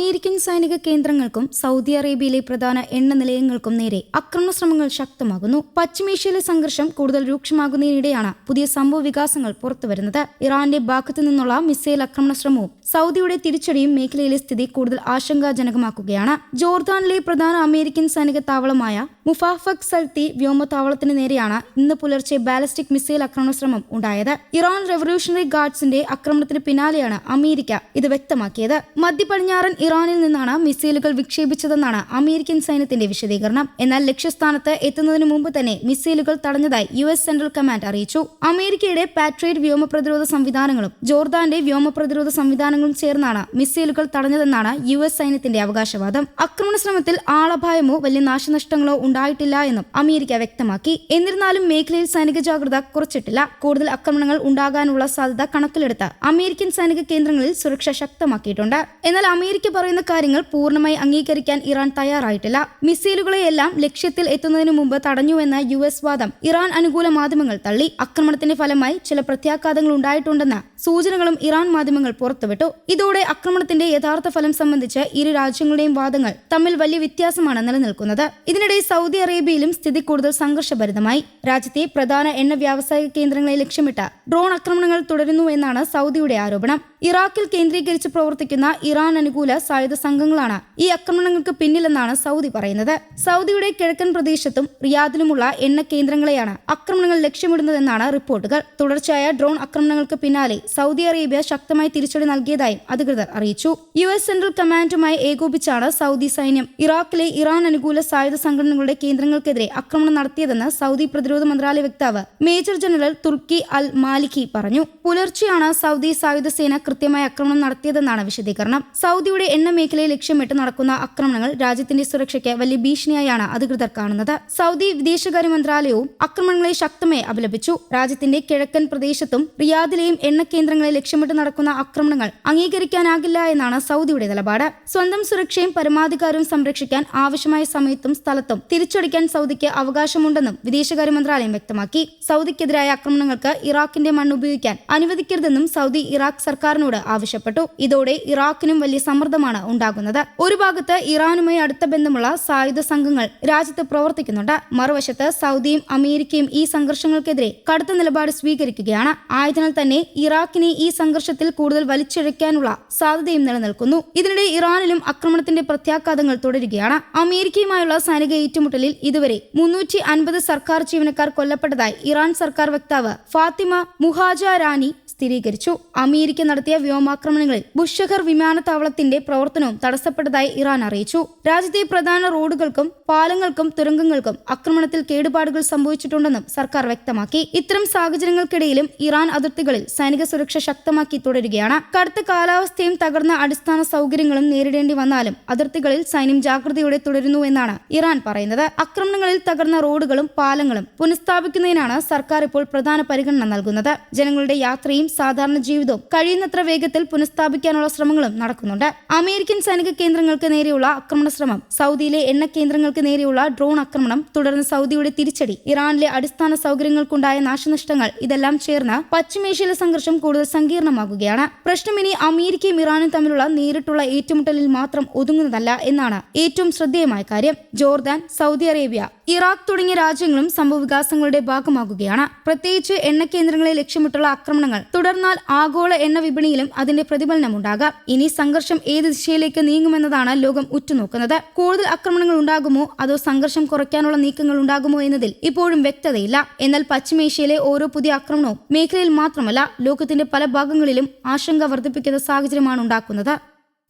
American സൈനിക കേന്ദ്രങ്ങൾക്കും Saudi അറേബ്യയിലെ പ്രധാന എണ്ണ നിലയങ്ങൾക്കും നേരെ ആക്രമണ ശ്രമങ്ങൾ ശക്തമാകുന്നു. പശ്ചിമേഷ്യയിലെ സംഘർഷം കൂടുതൽ രൂക്ഷമാകുന്നതിനിടെയാണ് പുതിയ സംഭവ വികാസങ്ങൾ പുറത്തുവരുന്നത്. ഇറാന്റെ ഭാഗത്തു നിന്നുള്ള മിസൈൽ ആക്രമണ ശ്രമവും സൗദിയുടെ തിരിച്ചടിയും മേഖലയിലെ സ്ഥിതി കൂടുതൽ ആശങ്കാജനകമാക്കുകയാണ്. ജോർദാനിലെ പ്രധാന അമേരിക്കൻ സൈനിക താവളമായ മുഫാഫക് സൽത്തി വ്യോമതാവളത്തിന് നേരെയാണ് ഇന്ന് പുലർച്ചെ ബാലിസ്റ്റിക് മിസൈൽ ആക്രമണ ശ്രമം ഉണ്ടായത്. ഇറാൻ റവല്യൂഷണറി ഗാർഡ്സിന്റെ ആക്രമണത്തിന് പിന്നാലെയാണ് അമേരിക്ക ഇത് വ്യക്തമാക്കിയത്. മധ്യ പടിഞ്ഞാറൻ ഇറാനിൽ നിന്നാണ് മിസൈലുകൾ വിക്ഷേപിച്ചതെന്നാണ് അമേരിക്കൻ സൈന്യത്തിന്റെ വിശദീകരണം. എന്നാൽ ലക്ഷ്യസ്ഥാനത്ത് എത്തുന്നതിന് മുമ്പ് തന്നെ മിസൈലുകൾ തടഞ്ഞതായി US സെൻട്രൽ കമാൻഡ് അറിയിച്ചു. അമേരിക്കയുടെ പാട്രിയറ്റ് വ്യോമ പ്രതിരോധ സംവിധാനങ്ങളും ജോർദാന്റെ വ്യോമ പ്രതിരോധ സംവിധാനങ്ങളും ചേർന്നാണ് മിസൈലുകൾ തടഞ്ഞതെന്നാണ് US സൈന്യത്തിന്റെ അവകാശവാദം. ആക്രമണ ശ്രമത്തിൽ ആളപായമോ വലിയ നാശനഷ്ടങ്ങളോ ഉണ്ടായിട്ടില്ല എന്നും അമേരിക്ക വ്യക്തമാക്കി. എന്നിരുന്നാലും മേഖലയിൽ സൈനിക ജാഗ്രത കുറച്ചിട്ടില്ല. കൂടുതൽ ആക്രമണങ്ങൾ ഉണ്ടാകാനുള്ള സാധ്യത കണക്കിലെടുത്ത് അമേരിക്കൻ സൈനിക കേന്ദ്രങ്ങളിൽ സുരക്ഷ ശക്തമാക്കിയിട്ടുണ്ട്. എന്നാൽ അമേരിക്ക പറയുന്ന കാര്യങ്ങൾ പൂർണ്ണമായി അംഗീകരിക്കാൻ ഇറാൻ തയ്യാറായിട്ടില്ല. മിസൈലുകളെയെല്ലാം ലക്ഷ്യത്തിൽ എത്തുന്നതിന് മുമ്പ് തടഞ്ഞുവെന്ന US വാദം ഇറാൻ അനുകൂല മാധ്യമങ്ങൾ തള്ളി. ആക്രമണത്തിന്റെ ഫലമായി ചില പ്രത്യാഘാതങ്ങൾ ഉണ്ടായിട്ടുണ്ടെന്ന സൂചനകളും ഇറാൻ മാധ്യമങ്ങൾ പുറത്തുവിട്ടു. ഇതോടെ ആക്രമണത്തിന്റെ യഥാർത്ഥ ഫലം സംബന്ധിച്ച് ഇരു രാജ്യങ്ങളുടെയും വാദങ്ങൾ തമ്മിൽ വലിയ വ്യത്യാസമാണ് നിലനിൽക്കുന്നത്. ഇതിനിടെ സൗദി അറേബ്യയിലും സ്ഥിതി കൂടുതൽ സംഘർഷഭരിതമായി. രാജ്യത്തെ പ്രധാന എണ്ണ വ്യാവസായിക കേന്ദ്രങ്ങളെ ലക്ഷ്യമിട്ട് ഡ്രോൺ ആക്രമണങ്ങൾ തുടരുന്നുവെന്നാണ് സൗദിയുടെ ആരോപണം. ഇറാഖിൽ കേന്ദ്രീകരിച്ച് പ്രവർത്തിക്കുന്ന ഇറാൻ അനുകൂല സായുധ സംഘങ്ങളാണ് ഈ ആക്രമണങ്ങൾക്ക് പിന്നിലെന്നാണ് സൗദി പറയുന്നത്. സൗദിയുടെ കിഴക്കൻ പ്രദേശത്തും റിയാദിലുമുള്ള എണ്ണ കേന്ദ്രങ്ങളെയാണ് ആക്രമണങ്ങൾ ലക്ഷ്യമിടുന്നതെന്നാണ് റിപ്പോർട്ടുകൾ. തുടർച്ചയായ ഡ്രോൺ ആക്രമണങ്ങൾക്ക് പിന്നാലെ സൗദി അറേബ്യ ശക്തമായി തിരിച്ചടി നൽകിയതായും അധികൃതർ അറിയിച്ചു. US സെൻട്രൽ കമാൻഡുമായി ഏകോപിച്ചാണ് സൗദി സൈന്യം ഇറാഖിലെ ഇറാൻ അനുകൂല സായുധ സംഘടനകളുടെ കേന്ദ്രങ്ങൾക്കെതിരെ ആക്രമണം നടത്തിയതെന്ന് സൗദി പ്രതിരോധ മന്ത്രാലയ വക്താവ് മേജർ ജനറൽ തുർക്കി അൽ മാലിക്കി പറഞ്ഞു. പുലർച്ചെയാണ് സൗദി സായുധ സേന കൃത്യമായ ആക്രമണം നടത്തിയതെന്നാണ് വിശദീകരണം. സൗദിയുടെ എണ്ണ മേഖലയെ ലക്ഷ്യമിട്ട് നടക്കുന്ന ആക്രമണങ്ങൾ രാജ്യത്തിന്റെ സുരക്ഷയ്ക്ക് വലിയ ഭീഷണിയായാണ് അധികൃതർ കാണുന്നത്. സൗദി വിദേശകാര്യ മന്ത്രാലയവും ആക്രമണങ്ങളെ ശക്തമായി അപലപിച്ചു. രാജ്യത്തിന്റെ കിഴക്കൻ പ്രദേശത്തും റിയാദിലെയും എണ്ണ കേന്ദ്രങ്ങളെ ലക്ഷ്യമിട്ട് നടക്കുന്ന ആക്രമണങ്ങൾ അംഗീകരിക്കാനാകില്ല എന്നാണ് സൗദിയുടെ നിലപാട്. സ്വന്തം സുരക്ഷയും പരമാധികാരവും സംരക്ഷിക്കാൻ ആവശ്യമായ സമയത്തും സ്ഥലത്തും തിരിച്ചടിക്കാൻ സൗദിക്ക് അവകാശമുണ്ടെന്നും വിദേശകാര്യ മന്ത്രാലയം വ്യക്തമാക്കി. സൗദിക്കെതിരായ ആക്രമണങ്ങൾക്ക് ഇറാഖിന്റെ മണ്ണ് ഉപയോഗിക്കാൻ അനുവദിക്കരുതെന്നും സൗദി ഇറാഖ് സർക്കാരിനോട് ആവശ്യപ്പെട്ടു. ഇതോടെ ഇറാഖിനും വലിയ സമ്മർദ്ദമാണ് ഉണ്ടാകുന്നത്. ഒരു ഭാഗത്ത് ഇറാനുമായി അടുത്ത ബന്ധമുള്ള സായുധ സംഘങ്ങൾ രാജ്യത്ത് പ്രവർത്തിക്കുന്നുണ്ട്. മറുവശത്ത് സൗദിയും അമേരിക്കയും ഈ സംഘർഷങ്ങൾക്കെതിരെ കടുത്ത നിലപാട് സ്വീകരിക്കുകയാണ്. ആയതിനാൽ തന്നെ ഇറാഖിനെ ഈ സംഘർഷത്തിൽ കൂടുതൽ വലിച്ചിഴയ്ക്കാനുള്ള സാധ്യതയും നിലനിൽക്കുന്നു. ഇതിനിടെ ഇറാനിലും ആക്രമണത്തിന്റെ പ്രത്യാഘാതങ്ങൾ തുടരുകയാണ്. അമേരിക്കയുമായുള്ള സൈനിക ഏറ്റുമുട്ടലിൽ ഇതുവരെ 350 സർക്കാർ ജീവനക്കാർ കൊല്ലപ്പെട്ടതായി ഇറാൻ സർക്കാർ വക്താവ് ഫാത്തിമ മുഹാജറാനി സ്ഥിരീകരിച്ചു. അമേരിക്ക നടത്തിയ വ്യോമാക്രമണങ്ങളിൽ ബുഷഹർ വിമാനത്താവളത്തിന്റെ പ്രവർത്തനവും തടസ്സപ്പെട്ടതായി ഇറാൻ അറിയിച്ചു. രാജ്യത്തെ പ്രധാന റോഡുകൾക്കും പാലങ്ങൾക്കും തുരങ്കങ്ങൾക്കും ആക്രമണത്തിൽ കേടുപാടുകൾ സംഭവിച്ചിട്ടുണ്ടെന്നും സർക്കാർ വ്യക്തമാക്കി. ഇത്തരം സാഹചര്യങ്ങൾക്കിടയിലും ഇറാൻ അതിർത്തികളിൽ സൈനിക സുരക്ഷ ശക്തമാക്കി തുടരുകയാണ്. കടുത്ത കാലാവസ്ഥയും തകർന്ന അടിസ്ഥാന സൗകര്യങ്ങളും നേരിടേണ്ടി വന്നാലും അതിർത്തികളിൽ സൈന്യം ജാഗ്രതയോടെ തുടരുന്നുവെന്നാണ് ഇറാൻ പറയുന്നത്. ആക്രമണങ്ങളിൽ തകർന്ന റോഡുകളും പാലങ്ങളും പുനഃസ്ഥാപിക്കുന്നതിനാണ് സർക്കാർ ഇപ്പോൾ പ്രധാന പരിഗണന നൽകുന്നത്. ജനങ്ങളുടെ യാത്രയും സാധാരണ ജീവിതവും കഴിയുന്നത്ര വേഗത്തിൽ പുനഃസ്ഥാപിക്കാനുള്ള ശ്രമങ്ങളും നടക്കുന്നുണ്ട്. അമേരിക്കൻ സൈനിക കേന്ദ്രങ്ങൾക്ക് നേരെയുള്ള ആക്രമണ ശ്രമം, സൗദിയിലെ എണ്ണ കേന്ദ്രങ്ങൾക്ക് നേരെയുള്ള ഡ്രോൺ ആക്രമണം, തുടർന്ന് സൗദിയുടെ തിരിച്ചടി, ഇറാനിലെ അടിസ്ഥാന സൗകര്യങ്ങൾക്കുണ്ടായ നാശനഷ്ടങ്ങൾ ഇതെല്ലാം ചേർന്ന് പശ്ചിമേഷ്യയിലെ സംഘർഷം കൂടുതൽ സങ്കീർണമാകുകയാണ്. പ്രശ്നം ഇനി അമേരിക്കയും ഇറാനും തമ്മിലുള്ള നേരിട്ടുള്ള ഏറ്റുമുട്ടലിൽ മാത്രം ഒതുങ്ങുന്നതല്ല എന്നാണ് ഏറ്റവും ശ്രദ്ധേയമായ കാര്യം. ജോർദാൻ, സൗദി അറേബ്യ, ഇറാഖ് തുടങ്ങിയ രാജ്യങ്ങളും സംഭവവികാസങ്ങളുടെ ഭാഗമാകുകയാണ്. പ്രത്യേകിച്ച് എണ്ണ കേന്ദ്രങ്ങളെ ലക്ഷ്യമിട്ടുള്ള ആക്രമണങ്ങൾ തുടർന്നാൽ ആഗോള എണ്ണ വിപണിയിലും അതിന്റെ പ്രതിഫലനമുണ്ടാകാം. ഇനി സംഘർഷം ഏത് ദിശയിലേക്ക് നീങ്ങുമെന്നതാണ് ലോകം ഉറ്റുനോക്കുന്നത്. കൂടുതൽ ആക്രമണങ്ങൾ ഉണ്ടാകുമോ അതോ സംഘർഷം കുറയ്ക്കാനുള്ള നീക്കങ്ങൾ ഉണ്ടാകുമോ എന്നതിൽ ഇപ്പോഴും വ്യക്തതയില്ല. എന്നാൽ പശ്ചിമേഷ്യയിലെ ഓരോ പുതിയ ആക്രമണവും മേഖലയിൽ മാത്രമല്ല ലോകത്തിന്റെ പല ഭാഗങ്ങളിലും ആശങ്ക വർദ്ധിപ്പിക്കുന്ന സാഹചര്യമാണ് ഉണ്ടാക്കുന്നത്.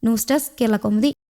News desk Kerala Kaumudi.